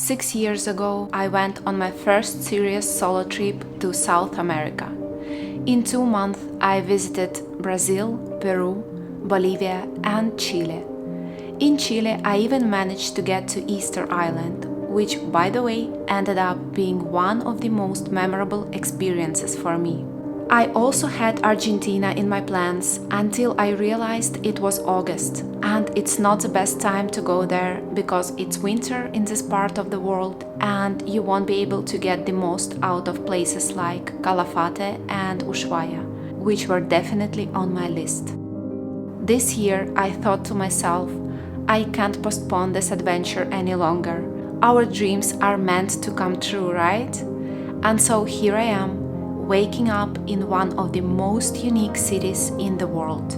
6 years ago, I went on my first serious solo trip to South America. In 2 months, I visited Brazil, Peru, Bolivia, and Chile. In Chile, I even managed to get to Easter Island, which, by the way, ended up being one of the most memorable experiences for me. I also had Argentina in my plans until I realized it was August, and it's not the best time to go there because it's winter in this part of the world and you won't be able to get the most out of places like Calafate and Ushuaia, which were definitely on my list. This year I thought to myself, I can't postpone this adventure any longer. Our dreams are meant to come true, right? And so here I am, waking up in one of the most unique cities in the world,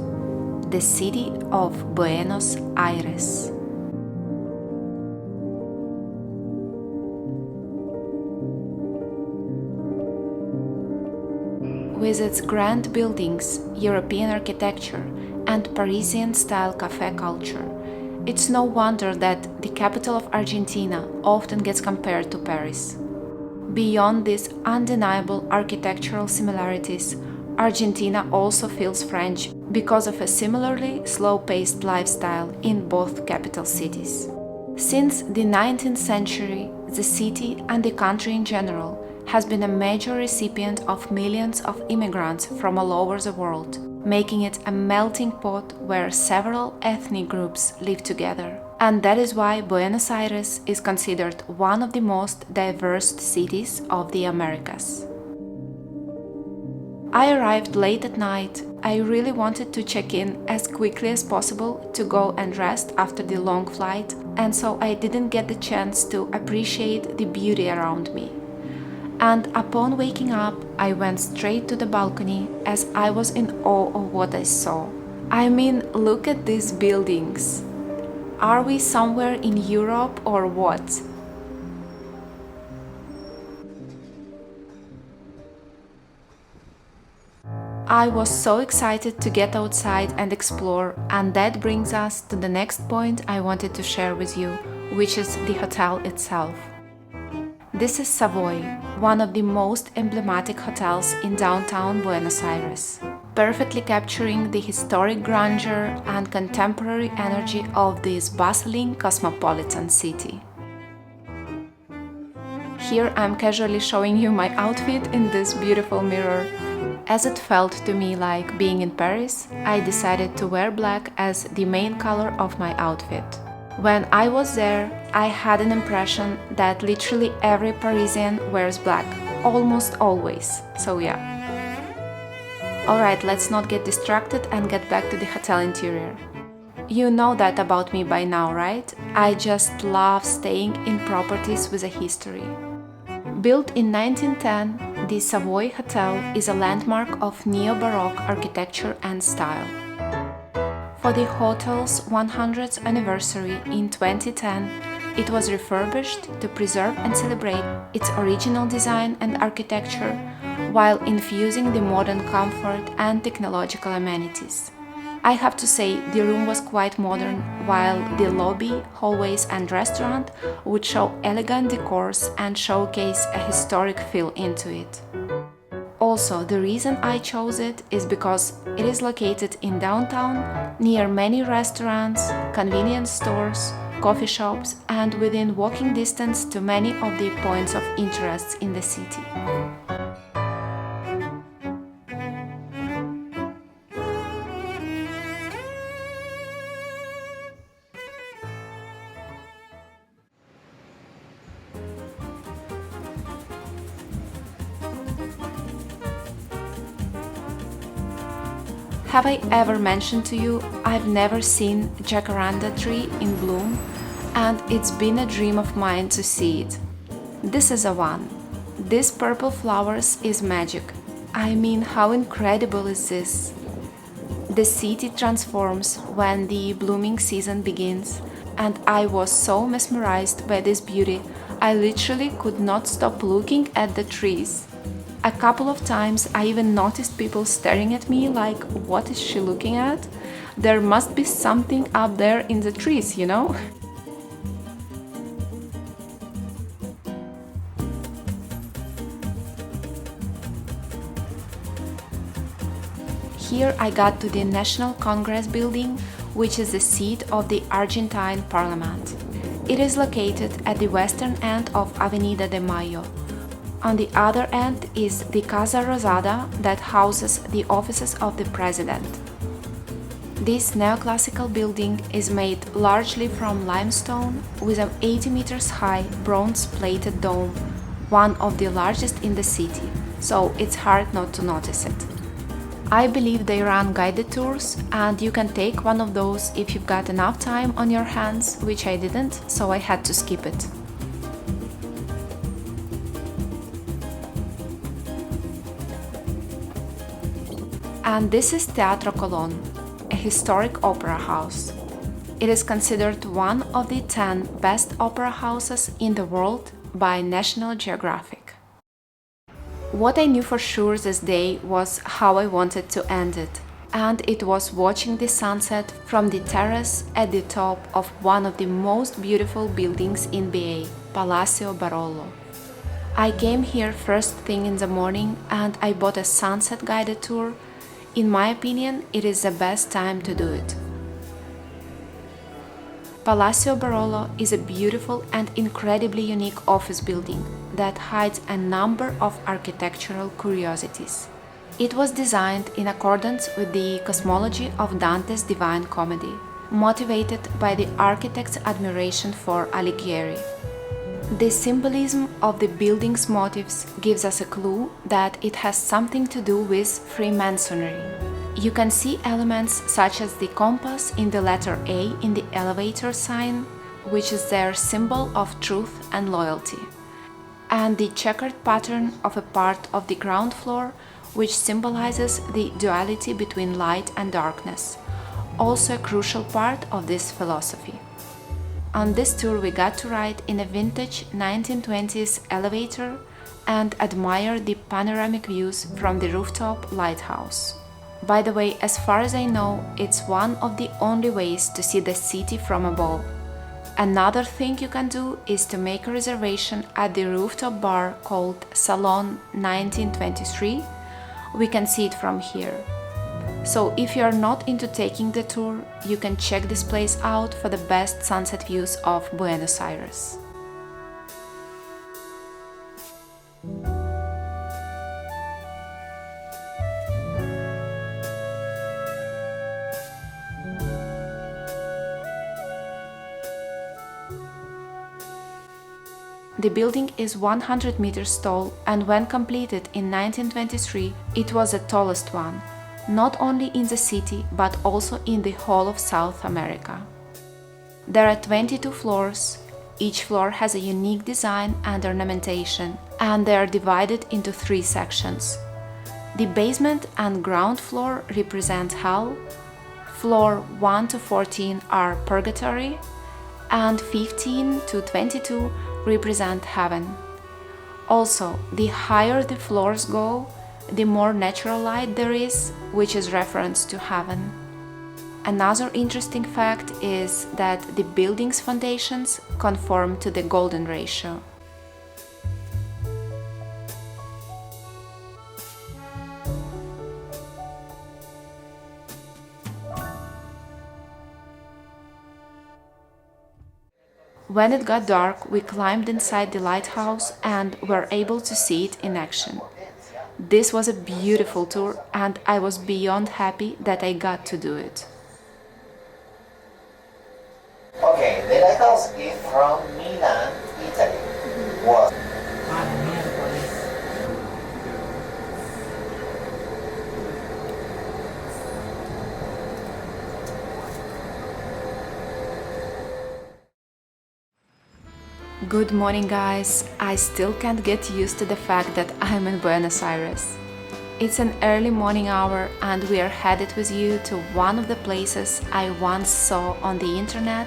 the city of Buenos Aires. With its grand buildings, European architecture, and Parisian-style cafe culture, it's no wonder that the capital of Argentina often gets compared to Paris. Beyond these undeniable architectural similarities, Argentina also feels French because of a similarly slow-paced lifestyle in both capital cities. Since the 19th century, the city and the country in general has been a major recipient of millions of immigrants from all over the world, making it a melting pot where several ethnic groups live together. And that is why Buenos Aires is considered one of the most diverse cities of the Americas. I arrived late at night. I really wanted to check in as quickly as possible to go and rest after the long flight, and so I didn't get the chance to appreciate the beauty around me. And upon waking up, I went straight to the balcony as I was in awe of what I saw. I mean, look at these buildings. Are we somewhere in Europe or what? I was so excited to get outside and explore, and that brings us to the next point I wanted to share with you, which is the hotel itself. This is Savoy, one of the most emblematic hotels in downtown Buenos Aires, perfectly capturing the historic grandeur and contemporary energy of this bustling cosmopolitan city. Here I'm casually showing you my outfit in this beautiful mirror. As it felt to me like being in Paris, I decided to wear black as the main color of my outfit. When I was there, I had an impression that literally every Parisian wears black, almost always, so yeah. Alright, let's not get distracted and get back to the hotel interior. You know that about me by now, right? I just love staying in properties with a history. Built in 1910, the Savoy Hotel is a landmark of neo-Baroque architecture and style. For the hotel's 100th anniversary in 2010, it was refurbished to preserve and celebrate its original design and architecture while infusing the modern comfort and technological amenities. I have to say, the room was quite modern, while the lobby, hallways and restaurant would show elegant decors and showcase a historic feel into it. Also, the reason I chose it is because it is located in downtown, near many restaurants, convenience stores, coffee shops, and within walking distance to many of the points of interest in the city. Have I ever mentioned to you I've never seen jacaranda tree in bloom, and it's been a dream of mine to see it. This is a one. This purple flowers is magic. I mean, how incredible is this? The city transforms when the blooming season begins, and I was so mesmerized by this beauty, I literally could not stop looking at the trees. A couple of times I even noticed people staring at me like, what is she looking at? There must be something up there in the trees, you know? Here I got to the National Congress building, which is the seat of the Argentine parliament. It is located at the western end of Avenida de Mayo. On the other end is the Casa Rosada that houses the offices of the president. This neoclassical building is made largely from limestone with an 80 meters high bronze-plated dome, one of the largest in the city, so it's hard not to notice it. I believe they run guided tours, and you can take one of those if you've got enough time on your hands, which I didn't, so I had to skip it. And this is Teatro Colón, a historic opera house. It is considered one of the 10 best opera houses in the world by National Geographic. What I knew for sure this day was how I wanted to end it, and it was watching the sunset from the terrace at the top of one of the most beautiful buildings in BA, Palacio Barolo. I came here first thing in the morning and I bought a sunset guided tour. In my opinion, it is the best time to do it. Palacio Barolo is a beautiful and incredibly unique office building that hides a number of architectural curiosities. It was designed in accordance with the cosmology of Dante's Divine Comedy, motivated by the architect's admiration for Alighieri. The symbolism of the building's motifs gives us a clue that it has something to do with Freemasonry. You can see elements such as the compass in the letter A in the elevator sign, which is their symbol of truth and loyalty, and the checkered pattern of a part of the ground floor, which symbolizes the duality between light and darkness, also a crucial part of this philosophy. On this tour we got to ride in a vintage 1920s elevator and admire the panoramic views from the rooftop lighthouse. By the way, as far as I know, it's one of the only ways to see the city from above. Another thing you can do is to make a reservation at the rooftop bar called Salon 1923. We can see it from here. So if you are not into taking the tour, you can check this place out for the best sunset views of Buenos Aires. The building is 100 meters tall, and when completed in 1923, it was the tallest one, not only in the city but also in the whole of South America. There are 22 floors, each floor has a unique design and ornamentation, and they are divided into 3 sections. The basement and ground floor represent hell, floor 1 to 14 are purgatory, and 15 to 22 represent heaven. Also, the higher the floors go, the more natural light there is, which is reference to heaven. Another interesting fact is that the building's foundations conform to the golden ratio. When it got dark, we climbed inside the lighthouse and were able to see it in action. This was a beautiful tour, and I was beyond happy that I got to do it. Okay, the lighthouse is from Milan, Italy. Was Good morning, guys! I still can't get used to the fact that I'm in Buenos Aires. It's an early morning hour and we are headed with you to one of the places I once saw on the internet,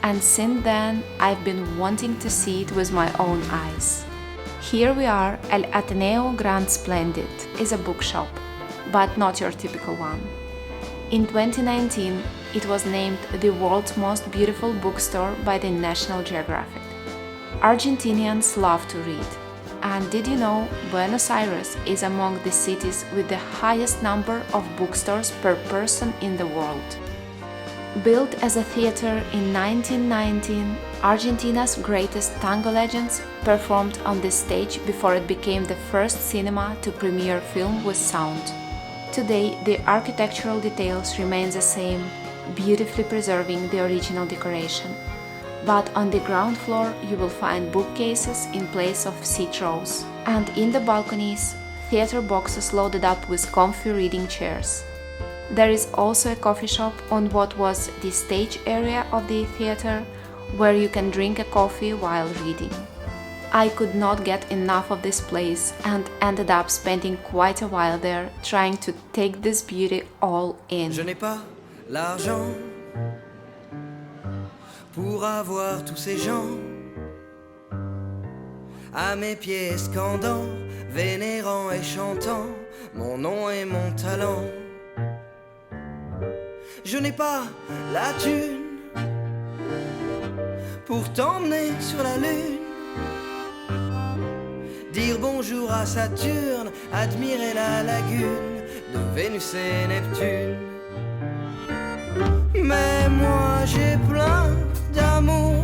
and since then I've been wanting to see it with my own eyes. Here we are. El Ateneo Grand Splendid is a bookshop, but not your typical one. In 2019, it was named the world's most beautiful bookstore by the National Geographic. Argentinians love to read. And did you know Buenos Aires is among the cities with the highest number of bookstores per person in the world? Built as a theater in 1919, Argentina's greatest tango legends performed on this stage before it became the first cinema to premiere film with sound. Today, the architectural details remain the same, beautifully preserving the original decoration. But on the ground floor, you will find bookcases in place of seat rows, and in the balconies, theater boxes loaded up with comfy reading chairs. There is also a coffee shop on what was the stage area of the theater, where you can drink a coffee while reading. I could not get enough of this place and ended up spending quite a while there trying to take this beauty all in. Je n'ai pas l'argent pour avoir tous ces gens à mes pieds scandant, vénérant et chantant mon nom et mon talent. Je n'ai pas la thune pour t'emmener sur la lune, dire bonjour à Saturne, admirer la lagune de Vénus et Neptune. Mais moi j'ai plein d'amour,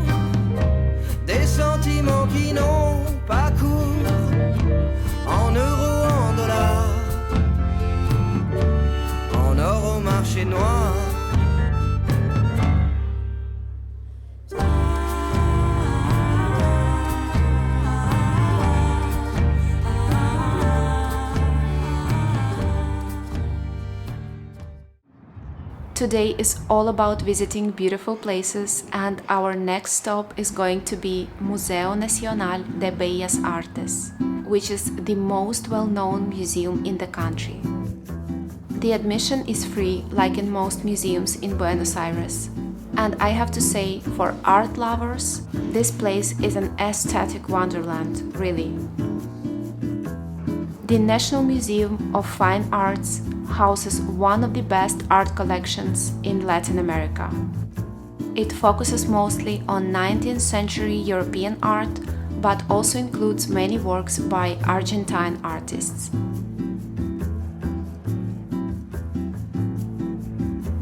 des sentiments qui n'ont pas cours, en euros, en dollars, en or au marché noir. Today is all about visiting beautiful places, and our next stop is going to be Museo Nacional de Bellas Artes, which is the most well-known museum in the country. The admission is free, like in most museums in Buenos Aires. And I have to say, for art lovers, this place is an aesthetic wonderland, really. The National Museum of Fine Arts houses one of the best art collections in Latin America. It focuses mostly on 19th century European art, but also includes many works by Argentine artists.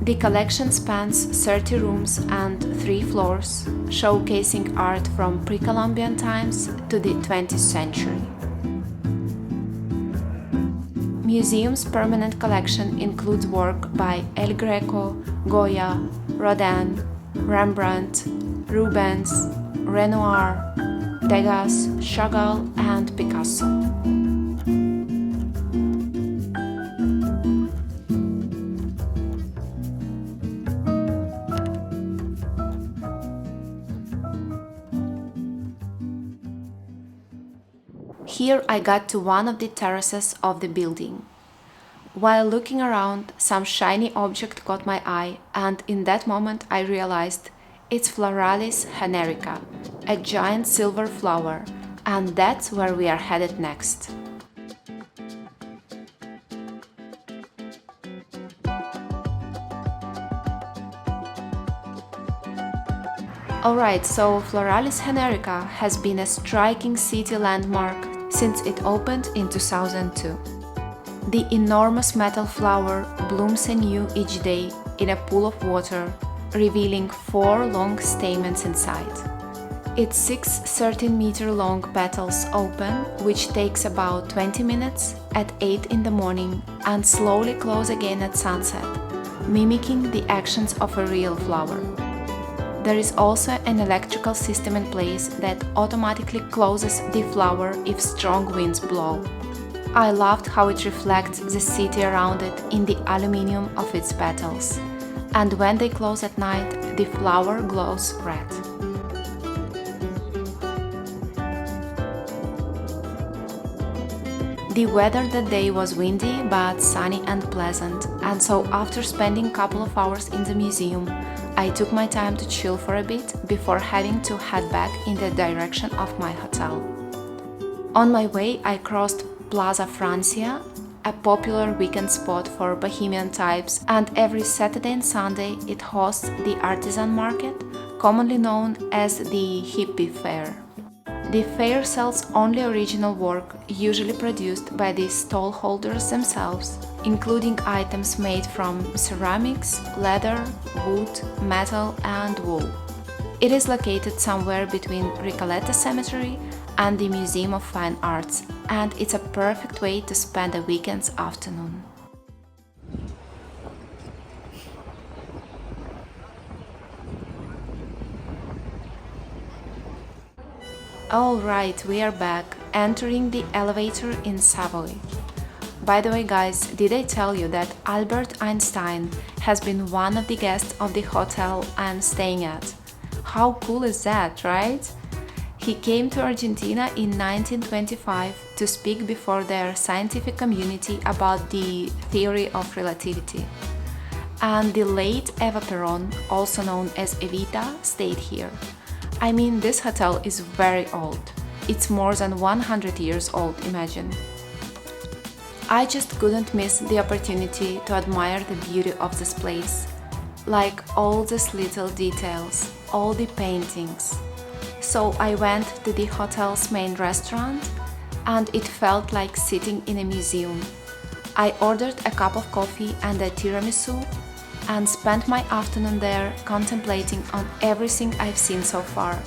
The collection spans 30 rooms and 3 floors, showcasing art from pre-Columbian times to the 20th century. Museum's permanent collection includes work by El Greco, Goya, Rodin, Rembrandt, Rubens, Renoir, Degas, Chagall, and Picasso. Here I got to one of the terraces of the building. While looking around, some shiny object caught my eye, and in that moment I realized it's Floralis Generica, a giant silver flower, and that's where we are headed next. Alright, so Floralis Generica has been a striking city landmark since it opened in 2002. The enormous metal flower blooms anew each day in a pool of water, revealing 4 long stamens inside. Its 6 13-meter-long petals open, which takes about 20 minutes at 8 in the morning, and slowly close again at sunset, mimicking the actions of a real flower. There is also an electrical system in place that automatically closes the flower if strong winds blow. I loved how it reflects the city around it in the aluminium of its petals, and when they close at night, the flower glows red. The weather that day was windy but sunny and pleasant, and so after spending a couple of hours in the museum, I took my time to chill for a bit before having to head back in the direction of my hotel. On my way, I crossed Plaza Francia, a popular weekend spot for bohemian types, and every Saturday and Sunday it hosts the artisan market, commonly known as the Hippy Fair. The fair sells only original work, usually produced by the stallholders themselves, including items made from ceramics, leather, wood, metal, and wool. It is located somewhere between Recoleta Cemetery and the Museum of Fine Arts, and it's a perfect way to spend a weekend's afternoon. Alright, we are back, entering the elevator in Savoy. By the way guys, did I tell you that Albert Einstein has been one of the guests of the hotel I'm staying at? How cool is that, right? He came to Argentina in 1925 to speak before their scientific community about the theory of relativity. And the late Eva Peron, also known as Evita, stayed here. I mean, this hotel is very old. It's more than 100 years old, imagine. I just couldn't miss the opportunity to admire the beauty of this place. Like all these little details, all the paintings. So I went to the hotel's main restaurant and it felt like sitting in a museum. I ordered a cup of coffee and a tiramisu and spent my afternoon there contemplating on everything I've seen so far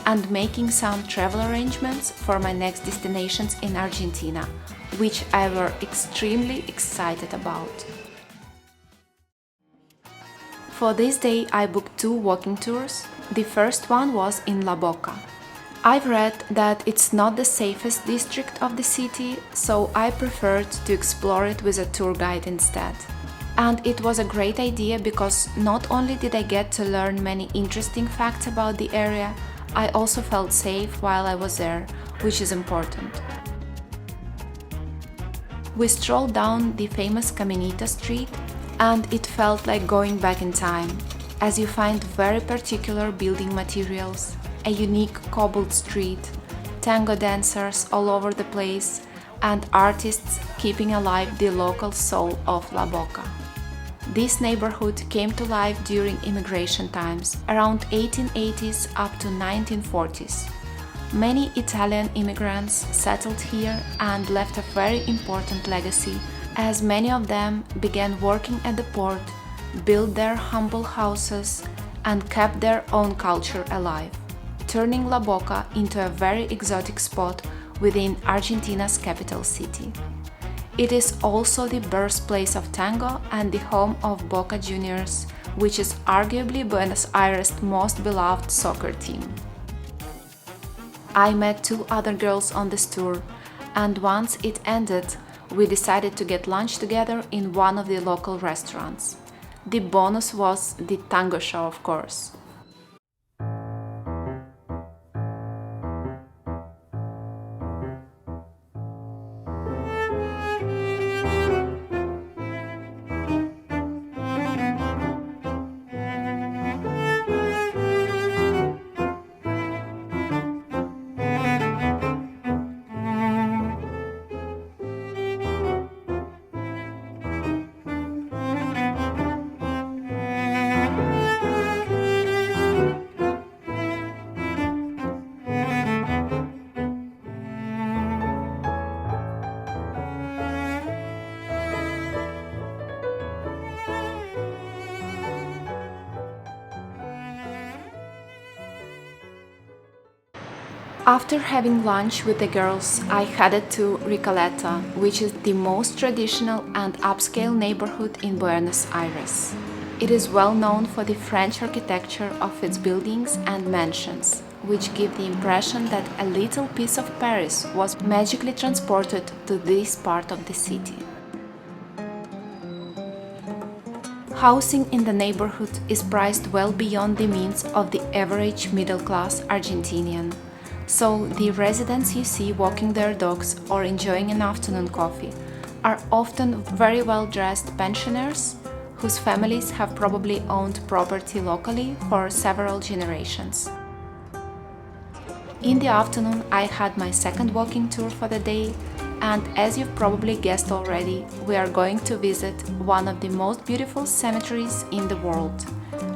and making some travel arrangements for my next destinations in Argentina, which I were extremely excited about. For this day I booked 2 walking tours. The first one was in La Boca. I've read that it's not the safest district of the city, so I preferred to explore it with a tour guide instead. And it was a great idea because not only did I get to learn many interesting facts about the area, I also felt safe while I was there, which is important. We strolled down the famous Caminito street and it felt like going back in time, as you find very particular building materials, a unique cobbled street, tango dancers all over the place, and artists keeping alive the local soul of La Boca. This neighborhood came to life during immigration times, around 1880s up to 1940s. Many Italian immigrants settled here and left a very important legacy, as many of them began working at the port, built their humble houses, and kept their own culture alive, turning La Boca into a very exotic spot within Argentina's capital city. It is also the birthplace of tango and the home of Boca Juniors, which is arguably Buenos Aires' most beloved soccer team. I met 2 other girls on this tour, and once it ended, we decided to get lunch together in one of the local restaurants. The bonus was the tango show, of course. After having lunch with the girls, I headed to Recoleta, which is the most traditional and upscale neighborhood in Buenos Aires. It is well known for the French architecture of its buildings and mansions, which give the impression that a little piece of Paris was magically transported to this part of the city. Housing in the neighborhood is priced well beyond the means of the average middle-class Argentinian. So the residents you see walking their dogs or enjoying an afternoon coffee are often very well-dressed pensioners whose families have probably owned property locally for several generations. In the afternoon, I had my second walking tour for the day, and as you've probably guessed already, we are going to visit one of the most beautiful cemeteries in the world,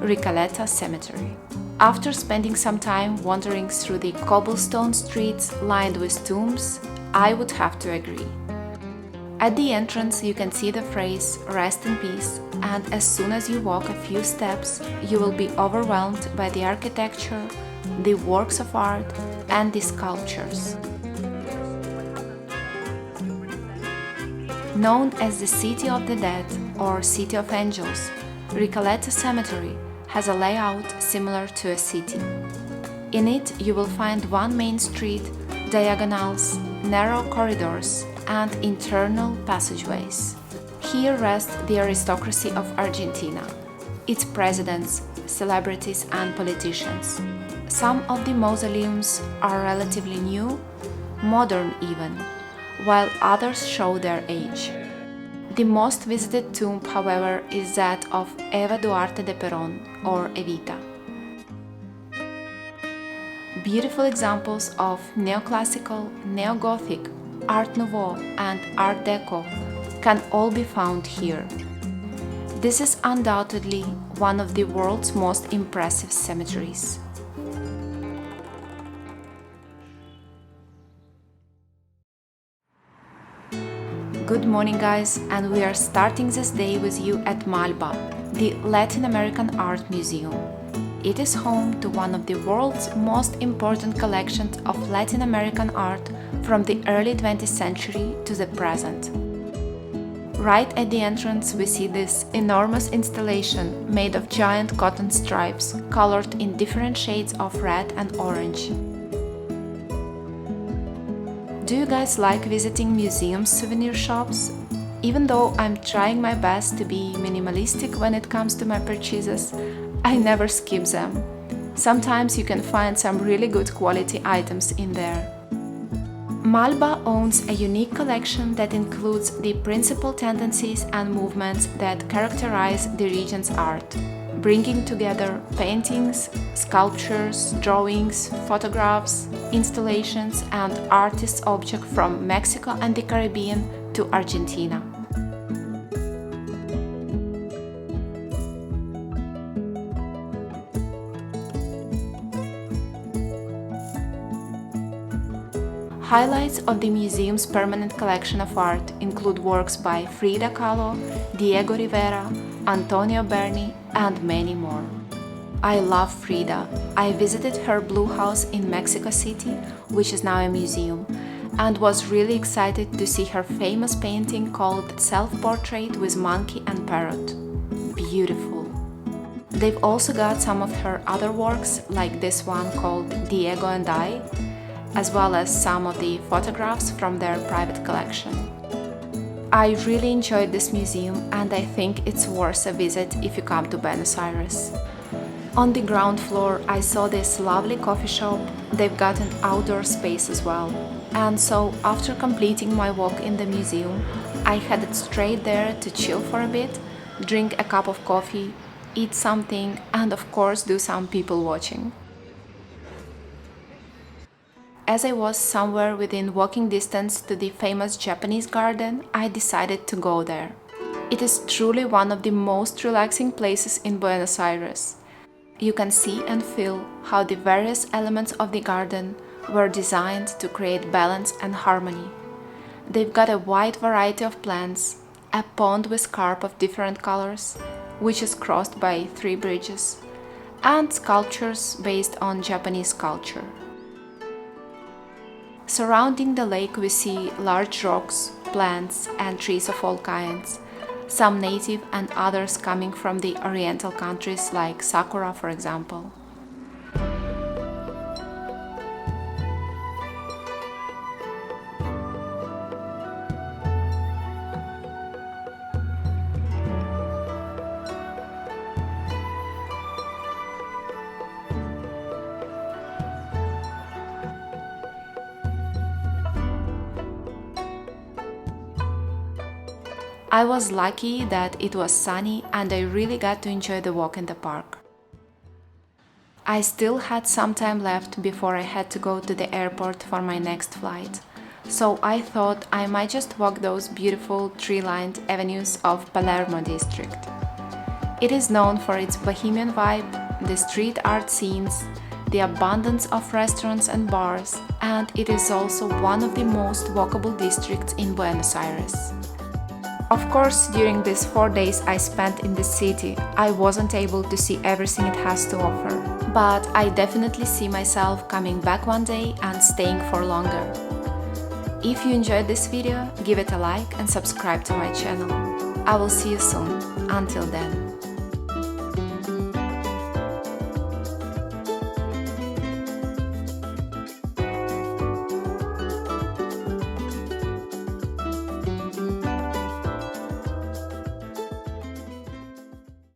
Recoleta Cemetery. After spending some time wandering through the cobblestone streets lined with tombs, I would have to agree. At the entrance you can see the phrase "Rest in peace," and as soon as you walk a few steps, you will be overwhelmed by the architecture, the works of art, and the sculptures. Known as the City of the Dead or City of Angels, Recoleta Cemetery has a layout similar to a city. In it you will find one main street, diagonals, narrow corridors, and internal passageways. Here rest the aristocracy of Argentina, its presidents, celebrities, and politicians. Some of the mausoleums are relatively new, modern even, while others show their age. The most visited tomb, however, is that of Eva Duarte de Perón, or Evita. Beautiful examples of neoclassical, neo-Gothic, Art Nouveau, and Art Deco can all be found here. This is undoubtedly one of the world's most impressive cemeteries. Good morning, guys, and we are starting this day with you at Malba, the Latin American Art Museum. It is home to one of the world's most important collections of Latin American art from the early 20th century to the present. Right at the entrance we see this enormous installation made of giant cotton stripes colored in different shades of red and orange. Do you guys like visiting museums, souvenir shops? Even though I'm trying my best to be minimalistic when it comes to my purchases, I never skip them. Sometimes you can find some really good quality items in there. Malba owns a unique collection that includes the principal tendencies and movements that characterize the region's art, bringing together paintings, sculptures, drawings, photographs, installations, and artists' objects from Mexico and the Caribbean to Argentina. Highlights of the museum's permanent collection of art include works by Frida Kahlo, Diego Rivera, Antonio Berni, and many more. I love Frida. I visited her Blue House in Mexico City, which is now a museum, and was really excited to see her famous painting called Self-Portrait with Monkey and Parrot. Beautiful. They've also got some of her other works, like this one called Diego and I, as well as some of the photographs from their private collection. I really enjoyed this museum and I think it's worth a visit if you come to Buenos Aires. On the ground floor I saw this lovely coffee shop. They've got an outdoor space as well. And so after completing my walk in the museum, I headed straight there to chill for a bit, drink a cup of coffee, eat something, and of course do some people watching. As I was somewhere within walking distance to the famous Japanese garden, I decided to go there. It is truly one of the most relaxing places in Buenos Aires. You can see and feel how the various elements of the garden were designed to create balance and harmony. They've got a wide variety of plants, a pond with carp of different colors, which is crossed by 3 bridges, and sculptures based on Japanese culture. Surrounding the lake we see large rocks, plants, and trees of all kinds, some native and others coming from the oriental countries like sakura, for example. I was lucky that it was sunny and I really got to enjoy the walk in the park. I still had some time left before I had to go to the airport for my next flight, so I thought I might just walk those beautiful tree-lined avenues of Palermo district. It is known for its bohemian vibe, the street art scenes, the abundance of restaurants and bars, and it is also one of the most walkable districts in Buenos Aires. Of course, during these 4 days I spent in the city, I wasn't able to see everything it has to offer, but I definitely see myself coming back one day and staying for longer. If you enjoyed this video, give it a like and subscribe to my channel. I will see you soon. Until then.